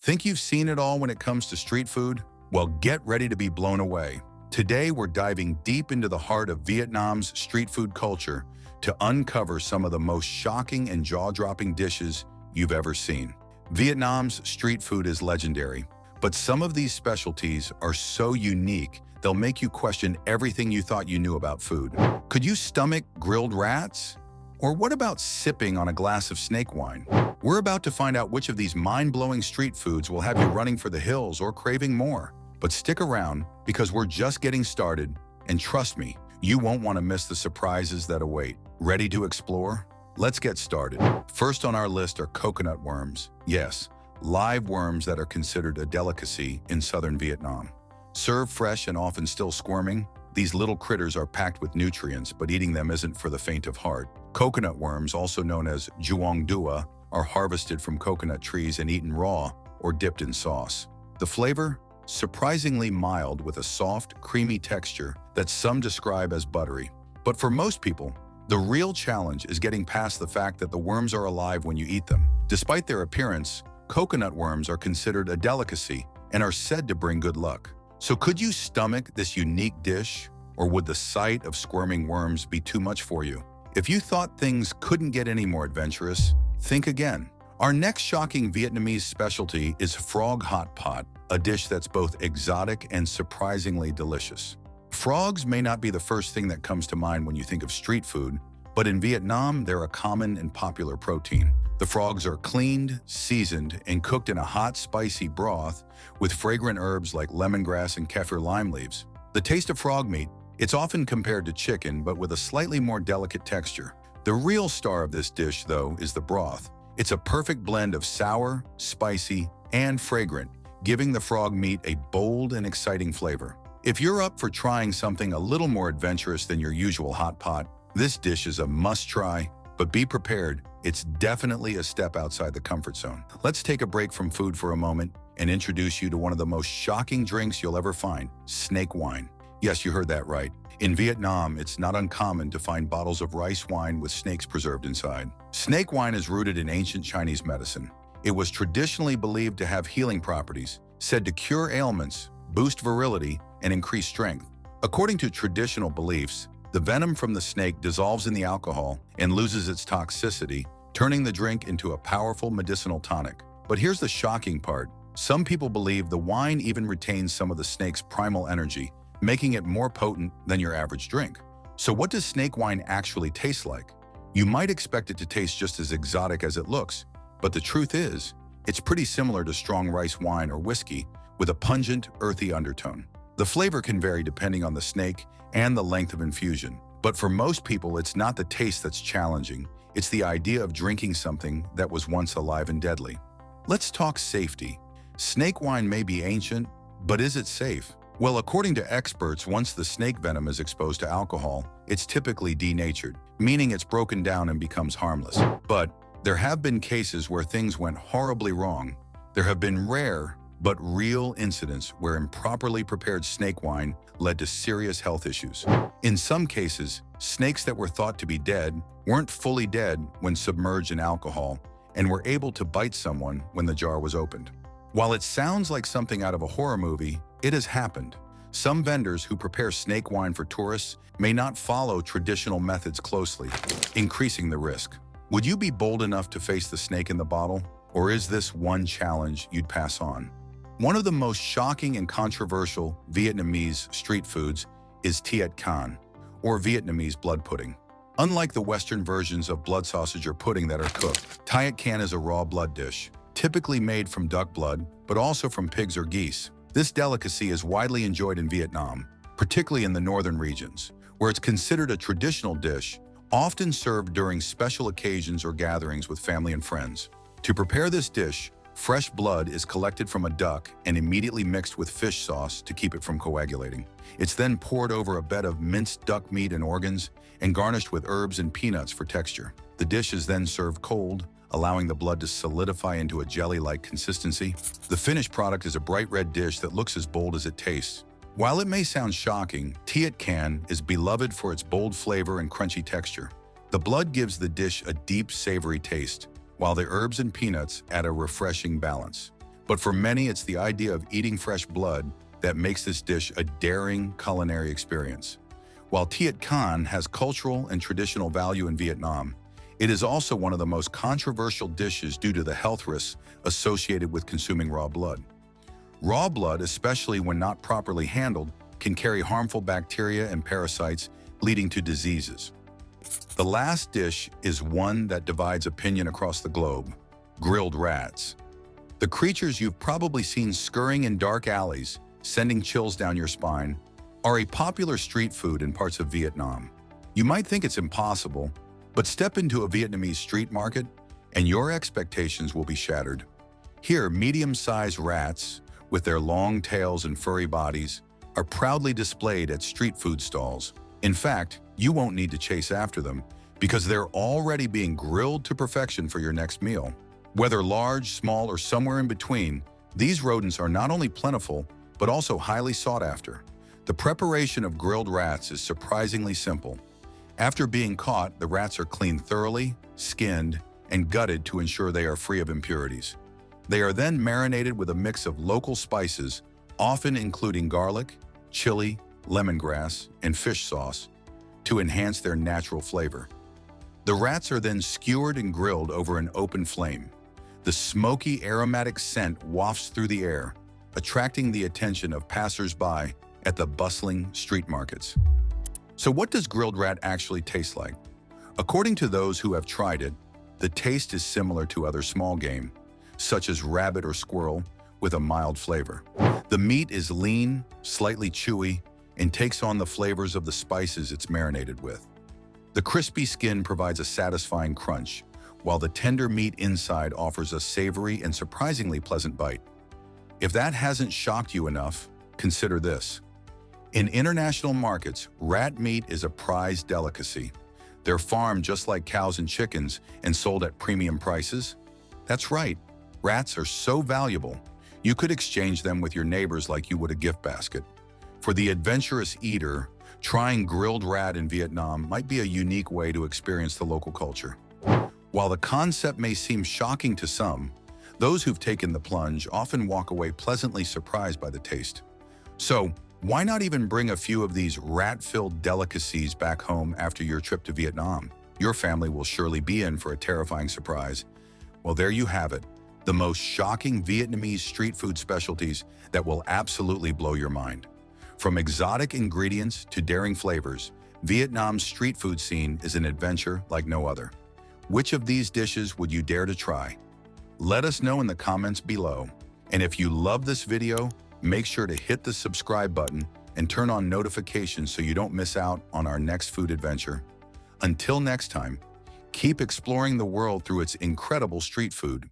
Think you've seen it all when it comes to street food? Well, get ready to be blown away. Today, we're diving deep into the heart of Vietnam's street food culture to uncover some of the most shocking and jaw-dropping dishes you've ever seen. Vietnam's street food is legendary, but some of these specialties are so unique, they'll make you question everything you thought you knew about food. Could you stomach grilled rats? Or what about sipping on a glass of snake wine? We're about to find out which of these mind-blowing street foods will have you running for the hills or craving more. But stick around, because we're just getting started, and trust me, you won't want to miss the surprises that await. Ready to explore? Let's get started. First on our list are coconut worms. Yes, live worms that are considered a delicacy in southern Vietnam. Served fresh and often still squirming, these little critters are packed with nutrients, but eating them isn't for the faint of heart. Coconut worms, also known as juong dua, are harvested from coconut trees and eaten raw or dipped in sauce. The flavor? Surprisingly mild with a soft, creamy texture that some describe as buttery. But for most people, the real challenge is getting past the fact that the worms are alive when you eat them. Despite their appearance, coconut worms are considered a delicacy and are said to bring good luck. So could you stomach this unique dish, or would the sight of squirming worms be too much for you? If you thought things couldn't get any more adventurous, think again. Our next shocking Vietnamese specialty is frog hot pot, a dish that's both exotic and surprisingly delicious. Frogs may not be the first thing that comes to mind when you think of street food, but in Vietnam, they're a common and popular protein. The frogs are cleaned, seasoned, and cooked in a hot, spicy broth with fragrant herbs like lemongrass and kaffir lime leaves. The taste of frog meat, it's often compared to chicken, but with a slightly more delicate texture. The real star of this dish, though, is the broth. It's a perfect blend of sour, spicy, and fragrant, giving the frog meat a bold and exciting flavor. If you're up for trying something a little more adventurous than your usual hot pot, this dish is a must-try, but be prepared, it's definitely a step outside the comfort zone. Let's take a break from food for a moment and introduce you to one of the most shocking drinks you'll ever find, snake wine. Yes, you heard that right. In Vietnam, it's not uncommon to find bottles of rice wine with snakes preserved inside. Snake wine is rooted in ancient Chinese medicine. It was traditionally believed to have healing properties, said to cure ailments, boost virility, and increase strength. According to traditional beliefs, the venom from the snake dissolves in the alcohol and loses its toxicity, turning the drink into a powerful medicinal tonic. But here's the shocking part. Some people believe the wine even retains some of the snake's primal energy, making it more potent than your average drink. So what does snake wine actually taste like? You might expect it to taste just as exotic as it looks, but the truth is, it's pretty similar to strong rice wine or whiskey with a pungent, earthy undertone. The flavor can vary depending on the snake and the length of infusion. But for most people, it's not the taste that's challenging. It's the idea of drinking something that was once alive and deadly. Let's talk safety. Snake wine may be ancient, but is it safe? Well, according to experts, once the snake venom is exposed to alcohol, it's typically denatured, meaning it's broken down and becomes harmless. But there have been cases where things went horribly wrong. There have been rare, but real incidents where improperly prepared snake wine led to serious health issues. In some cases, snakes that were thought to be dead weren't fully dead when submerged in alcohol and were able to bite someone when the jar was opened. While it sounds like something out of a horror movie, it has happened. Some vendors who prepare snake wine for tourists may not follow traditional methods closely, increasing the risk. Would you be bold enough to face the snake in the bottle? Or is this one challenge you'd pass on? One of the most shocking and controversial Vietnamese street foods is tiet can, or Vietnamese blood pudding. Unlike the Western versions of blood sausage or pudding that are cooked, tiet can is a raw blood dish, typically made from duck blood, but also from pigs or geese. This delicacy is widely enjoyed in Vietnam, particularly in the northern regions, where it's considered a traditional dish, often served during special occasions or gatherings with family and friends. To prepare this dish, fresh blood is collected from a duck and immediately mixed with fish sauce to keep it from coagulating. It's then poured over a bed of minced duck meat and organs and garnished with herbs and peanuts for texture. The dish is then served cold, allowing the blood to solidify into a jelly-like consistency. The finished product is a bright red dish that looks as bold as it tastes. While it may sound shocking, tiet can is beloved for its bold flavor and crunchy texture. The blood gives the dish a deep, savory taste, while the herbs and peanuts add a refreshing balance. But for many, it's the idea of eating fresh blood that makes this dish a daring culinary experience. While Tiet Khan has cultural and traditional value in Vietnam, it is also one of the most controversial dishes due to the health risks associated with consuming raw blood. Raw blood, especially when not properly handled, can carry harmful bacteria and parasites, leading to diseases. The last dish is one that divides opinion across the globe: grilled rats. The creatures you've probably seen scurrying in dark alleys, sending chills down your spine, are a popular street food in parts of Vietnam. You might think it's impossible, but step into a Vietnamese street market and your expectations will be shattered. Here, medium-sized rats, with their long tails and furry bodies, are proudly displayed at street food stalls. In fact, you won't need to chase after them because they're already being grilled to perfection for your next meal. Whether large, small, or somewhere in between, these rodents are not only plentiful, but also highly sought after. The preparation of grilled rats is surprisingly simple. After being caught, the rats are cleaned thoroughly, skinned, and gutted to ensure they are free of impurities. They are then marinated with a mix of local spices, often including garlic, chili, lemongrass, and fish sauce, to enhance their natural flavor. The rats are then skewered and grilled over an open flame. The smoky, aromatic scent wafts through the air, attracting the attention of passers-by at the bustling street markets. So what does grilled rat actually taste like? According to those who have tried it, the taste is similar to other small game, such as rabbit or squirrel, with a mild flavor. The meat is lean, slightly chewy, and takes on the flavors of the spices it's marinated with. The crispy skin provides a satisfying crunch, while the tender meat inside offers a savory and surprisingly pleasant bite. If that hasn't shocked you enough, consider this. In international markets, rat meat is a prized delicacy. They're farmed just like cows and chickens and sold at premium prices. That's right, rats are so valuable, you could exchange them with your neighbors like you would a gift basket. For the adventurous eater, trying grilled rat in Vietnam might be a unique way to experience the local culture. While the concept may seem shocking to some, those who've taken the plunge often walk away pleasantly surprised by the taste. So, why not even bring a few of these rat-filled delicacies back home after your trip to Vietnam? Your family will surely be in for a terrifying surprise. Well, there you have it, the most shocking Vietnamese street food specialties that will absolutely blow your mind. From exotic ingredients to daring flavors, Vietnam's street food scene is an adventure like no other. Which of these dishes would you dare to try? Let us know in the comments below. And if you love this video, make sure to hit the subscribe button and turn on notifications so you don't miss out on our next food adventure. Until next time, keep exploring the world through its incredible street food.